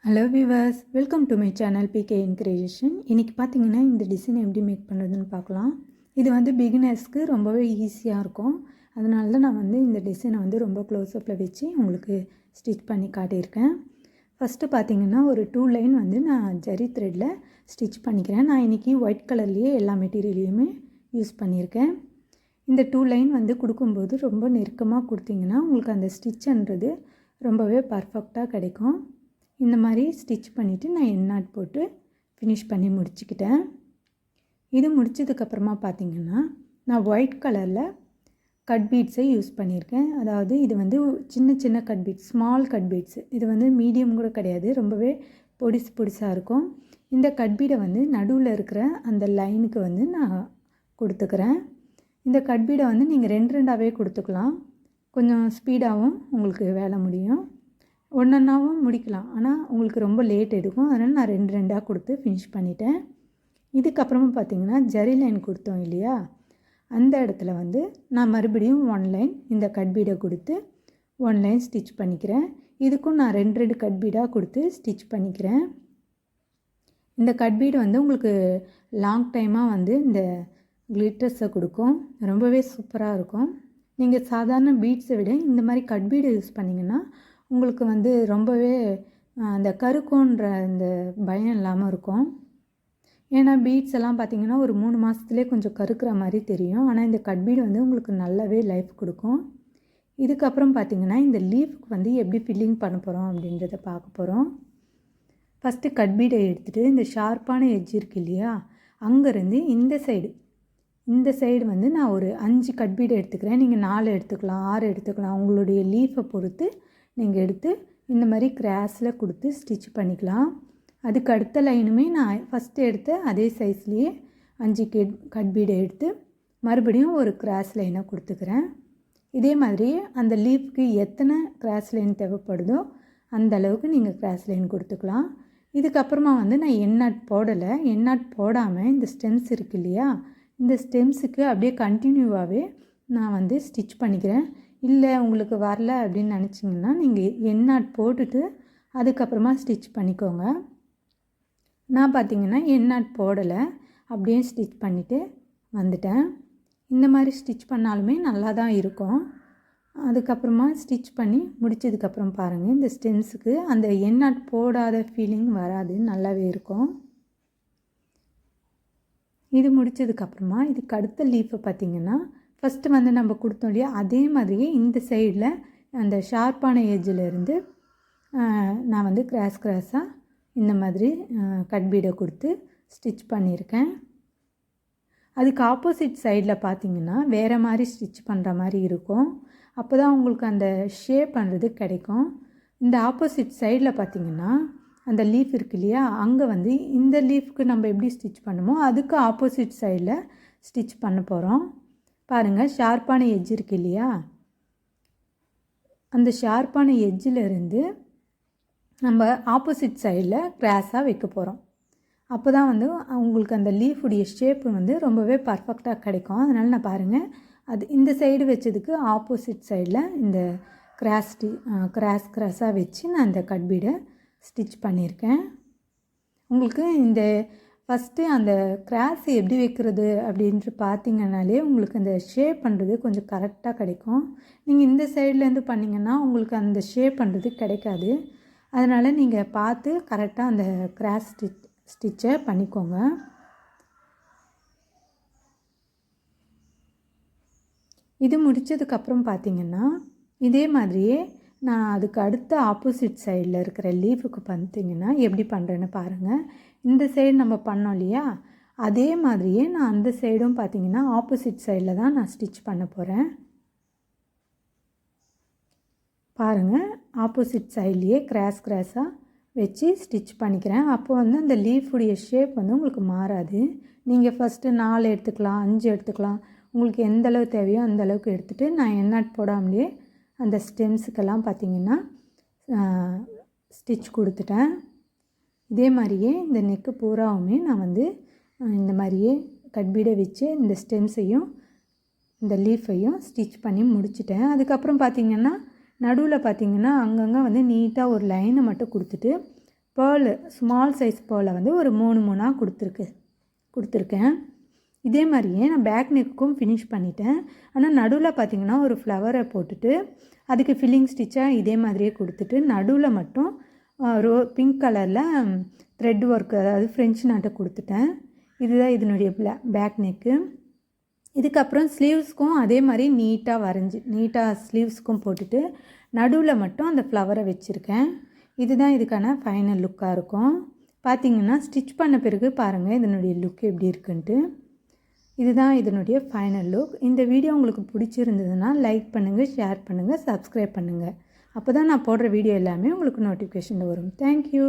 Hello viewers, welcome to my channel PK creation. இன்றைக்கி பார்த்தீங்கன்னா இந்த டிசைன் எப்படி மேக் பண்ணுறதுன்னு பார்க்கலாம். இது வந்து பிகினர்ஸ்க்கு ரொம்பவே ஈஸியாக இருக்கும். அதனால தான் நான் வந்து இந்த டிசைனை வந்து ரொம்ப க்ளோஸ்அப்பில் வச்சு உங்களுக்கு ஸ்டிச் பண்ணி காட்டியிருக்கேன். ஃபஸ்ட்டு பார்த்தீங்கன்னா ஒரு 2 லைன் வந்து நான் ஜரி த்ரெட்டில் ஸ்டிச் பண்ணிக்கிறேன். நான் இன்றைக்கி ஒயிட் கலர்லேயே எல்லா மெட்டீரியலையுமே யூஸ் பண்ணியிருக்கேன். இந்த 2 லைன் வந்து கொடுக்கும்போது ரொம்ப நெருக்கமாக கொடுத்தீங்கன்னா உங்களுக்கு அந்த ஸ்டிச்சுன்றது ரொம்பவே பர்ஃபெக்டாக கிடைக்கும். இந்த மாதிரி ஸ்டிச் பண்ணிவிட்டு நான் எண்ணாட் போட்டு ஃபினிஷ் பண்ணி முடிச்சுக்கிட்டேன். இது முடித்ததுக்கப்புறமா பார்த்திங்கன்னா நான் ஒயிட் கலரில் கட் பீட்ஸை யூஸ் பண்ணியிருக்கேன். அதாவது இது வந்து சின்ன சின்ன cut pieces, small cut pieces. இது வந்து மீடியம் கூட கிடையாது, ரொம்பவே பொடிசாக இருக்கும். இந்த கட் பீடை வந்து நடுவில் இருக்கிற அந்த லைனுக்கு வந்து நான் கொடுத்துக்கிறேன். இந்த கட் பீடை வந்து நீங்கள் 2 கொடுத்துக்கலாம். கொஞ்சம் ஸ்பீடாகவும் உங்களுக்கு வேலை முடியும். ஒன்றொன்றாவும் முடிக்கலாம், ஆனால் உங்களுக்கு ரொம்ப லேட் எடுக்கும். அதனால் நான் 2 கொடுத்து ஃபினிஷ் பண்ணிட்டேன். இதுக்கப்புறமா பார்த்திங்கன்னா ஜரி லைன் கொடுத்தோம் இல்லையா, அந்த இடத்துல வந்து நான் மறுபடியும் 1 லைன் இந்த கட் பீடை கொடுத்து 1 லைன் ஸ்டிச் பண்ணிக்கிறேன். இதுக்கும் நான் 2 கட் பீடாக கொடுத்து ஸ்டிச் பண்ணிக்கிறேன். இந்த கட் பீடு வந்து உங்களுக்கு லாங் டைமாக வந்து இந்த கிளிட்டர்ஸை கொடுக்கும். ரொம்பவே சூப்பராக இருக்கும். நீங்கள் சாதாரண பீட்ஸை விட இந்த மாதிரி கட் பீடை யூஸ் பண்ணிங்கன்னா உங்களுக்கு வந்து ரொம்பவே அந்த கருக்குன்ற அந்த பயம் இல்லாமல் இருக்கும். ஏன்னா பீட்ஸ் எல்லாம் பார்த்திங்கன்னா ஒரு 3 மாதத்துலேயே கொஞ்சம் கருக்கிற மாதிரி தெரியும். ஆனால் இந்த கட் பீடு வந்து உங்களுக்கு நல்லாவே லைஃப் கொடுக்கும். இதுக்கப்புறம் பார்த்திங்கன்னா இந்த லீஃப்க்கு வந்து எப்படி ஃபில்லிங் பண்ண போகிறோம் அப்படின்றத பார்க்க போகிறோம். ஃபஸ்ட்டு கட் பீடை எடுத்துகிட்டு இந்த ஷார்ப்பான எட்ஜ் இருக்குது இல்லையா, அங்கேருந்து இந்த சைடு வந்து நான் ஒரு 5 கட் பீடை எடுத்துக்கிறேன். நீங்கள் 4 எடுத்துக்கலாம், 6 எடுத்துக்கலாம். உங்களுடைய லீஃபை பொறுத்து நீங்கள் எடுத்து இந்த மாதிரி கிராஸில் கொடுத்து ஸ்டிச் பண்ணிக்கலாம். அதுக்கு அடுத்த லைனுமே நான் ஃபஸ்ட்டு எடுத்து அதே சைஸ்லேயே 5 கட் பீடை எடுத்து மறுபடியும் ஒரு கிராஸ் லைனை கொடுத்துக்கிறேன். இதே மாதிரி அந்த லீஃப்க்கு எத்தனை கிராஸ் லைன் தேவைப்படுதோ அந்த அளவுக்கு நீங்கள் கிராஸ் லைன் கொடுத்துக்கலாம். இதுக்கப்புறமா வந்து நான் எண்ணாட் போடலை. எண்ணாட் போடாமல் இந்த ஸ்டெம்ஸ் இருக்குது இல்லையா, இந்த ஸ்டெம்ஸுக்கு அப்படியே கண்டினியூவாகவே நான் வந்து ஸ்டிச் பண்ணிக்கிறேன். இல்லை உங்களுக்கு வரல அப்படின்னு நினச்சிங்கன்னா நீங்கள் எண்ணாட் போட்டுட்டு அதுக்கப்புறமா ஸ்டிச் பண்ணிக்கோங்க. நான் பார்த்திங்கன்னா எண்ணாட் போடலை, அப்படியே ஸ்டிச் பண்ணிவிட்டு வந்துட்டேன். இந்த மாதிரி ஸ்டிச் பண்ணாலுமே நல்லா தான் இருக்கும். அதுக்கப்புறமா ஸ்டிச் பண்ணி முடித்ததுக்கப்புறம் பாருங்கள், இந்த ஸ்டெம்ஸுக்கு அந்த எண்ணாட் போடாத ஃபீலிங் வராது, நல்லாவே இருக்கும். இது முடித்ததுக்கப்புறமா இதுக்கு அடுத்த லீஃபை பார்த்திங்கன்னா ஃபஸ்ட்டு வந்து நம்ம கொடுத்தோம் இல்லையா, அதே மாதிரியே இந்த சைடில் அந்த ஷார்ப்பான எட்ஜிலேருந்து நான் வந்து கிராஸாக இந்த மாதிரி கட் பீடை கொடுத்து ஸ்டிச் பண்ணியிருக்கேன். அதுக்கு ஆப்போசிட் சைடில் பார்த்திங்கன்னா வேறு மாதிரி ஸ்டிச் பண்ணுற மாதிரி இருக்கும். அப்போ தான் உங்களுக்கு அந்த ஷேப் பண்ணுறது கிடைக்கும். இந்த ஆப்போசிட் சைடில் பார்த்திங்கன்னா அந்த லீஃப் இருக்கு இல்லையா, அங்கே வந்து இந்த லீஃப்க்கு நம்ம எப்படி ஸ்டிச் பண்ணுமோ அதுக்கு ஆப்போசிட் சைடில் ஸ்டிச் பண்ண போகிறோம். பாருங்கள், ஷார்ப்பான எட்ஜ் இருக்குது இல்லையா, அந்த ஷார்ப்பான எட்ஜிலேருந்து நம்ம ஆப்போசிட் சைடில் கிராஸாக வைக்க போகிறோம். அப்போ தான் வந்து உங்களுக்கு அந்த லீஃபுடைய ஷேப்பு வந்து ரொம்பவே பர்ஃபெக்டாக கிடைக்கும். அதனால் நான் பாருங்கள், அது இந்த சைடு வச்சதுக்கு ஆப்போசிட் சைடில் இந்த கிராஸாக வச்சு நான் இந்த கட் பீடை ஸ்டிச் பண்ணியிருக்கேன். உங்களுக்கு இந்த ஃபஸ்ட்டு அந்த கிராஸ் எப்படி வைக்கிறது அப்படின்ட்டு பார்த்திங்கனாலே உங்களுக்கு அந்த ஷேப் பண்ணுறது கொஞ்சம் கரெக்டாக கிடைக்கும். நீங்கள் இந்த சைட்லேருந்து பண்ணிங்கன்னா உங்களுக்கு அந்த ஷேப் பண்ணுறது கிடைக்காது. அதனால் நீங்கள் பார்த்து கரெக்டாக அந்த கிராஸ் ஸ்டிச்சை பண்ணிக்கோங்க. இது முடித்ததுக்கப்புறம் பார்த்திங்கன்னா இதே மாதிரியே நான் அதுக்கு அடுத்த ஆப்போசிட் சைடில் இருக்கிற லீஃபுக்கு பார்த்திங்கன்னா எப்படி பண்ணுறேன்னு பாருங்கள். இந்த சைடு நம்ம பண்ணோம் இல்லையா, அதே மாதிரியே நான் அந்த சைடும் பார்த்திங்கன்னா ஆப்போசிட் சைடில் தான் நான் ஸ்டிச் பண்ண போகிறேன். பாருங்கள், ஆப்போசிட் சைட்லேயே கிராஸாக வச்சு ஸ்டிச் பண்ணிக்கிறேன். அப்போ வந்து அந்த லீஃபுடைய ஷேப் வந்து உங்களுக்கு மாறாது. நீங்கள் ஃபஸ்ட்டு 4 எடுத்துக்கலாம், 5 எடுத்துக்கலாம். உங்களுக்கு எந்த அளவு தேவையோ அந்த அளவுக்கு எடுத்துகிட்டு நான் எண்ணாட் போடாமலே அந்த ஸ்டெம்ஸுக்கெல்லாம் பார்த்திங்கன்னா ஸ்டிச் கொடுத்துட்டேன். இதே மாதிரியே இந்த நெக்கு பூராவுமே நான் வந்து இந்த மாதிரியே கட் பீடை வச்சு இந்த ஸ்டெம்ஸையும் இந்த லீஃபையும் ஸ்டிச் பண்ணி முடிச்சிட்டேன். அதுக்கப்புறம் பார்த்திங்கன்னா நடுவில் பார்த்திங்கன்னா அங்கங்கே வந்து நீட்டாக ஒரு லைனை மட்டும் கொடுத்துட்டு பேர்லு ஸ்மால் சைஸ் பேர்லை வந்து ஒரு 3 கொடுத்துருக்கேன். இதே மாதிரியே நான் பேக் நெக்குக்கும் ஃபினிஷ் பண்ணிட்டேன். ஆனால் நடுவில் பார்த்திங்கன்னா ஒரு ஃப்ளவரை போட்டுட்டு அதுக்கு ஃபில்லிங் ஸ்டிச்சாக இதே மாதிரியே கொடுத்துட்டு நடுவில் மட்டும் பிங்க் கலரில் த்ரெட் ஒர்க், அதாவது ஃப்ரெஞ்சு நாட்டை கொடுத்துட்டேன். இதுதான் இதனுடைய பேக் நெக்கு. இதுக்கப்புறம் ஸ்லீவ்ஸ்க்கும் அதே மாதிரி நீட்டாக ஸ்லீவ்ஸ்க்கும் போட்டுட்டு நடுவில் மட்டும் அந்த ஃப்ளவரை வச்சுருக்கேன். இதுதான் இதுக்கான ஃபைனல் லுக்காக இருக்கும். பார்த்திங்கன்னா ஸ்டிச் பண்ண பிறகு பாருங்கள் இதனுடைய லுக் எப்படி இருக்குன்ட்டு. இதுதான் இதனுடைய ஃபைனல் லுக். இந்த வீடியோ உங்களுக்கு பிடிச்சிருந்ததுன்னா லைக் பண்ணுங்கள், ஷேர் பண்ணுங்கள், சப்ஸ்கிரைப் பண்ணுங்கள். அப்போ தான் நான் போடுற வீடியோ எல்லாமே உங்களுக்கு நோட்டிஃபிகேஷனில் வரும். தேங்க்யூ.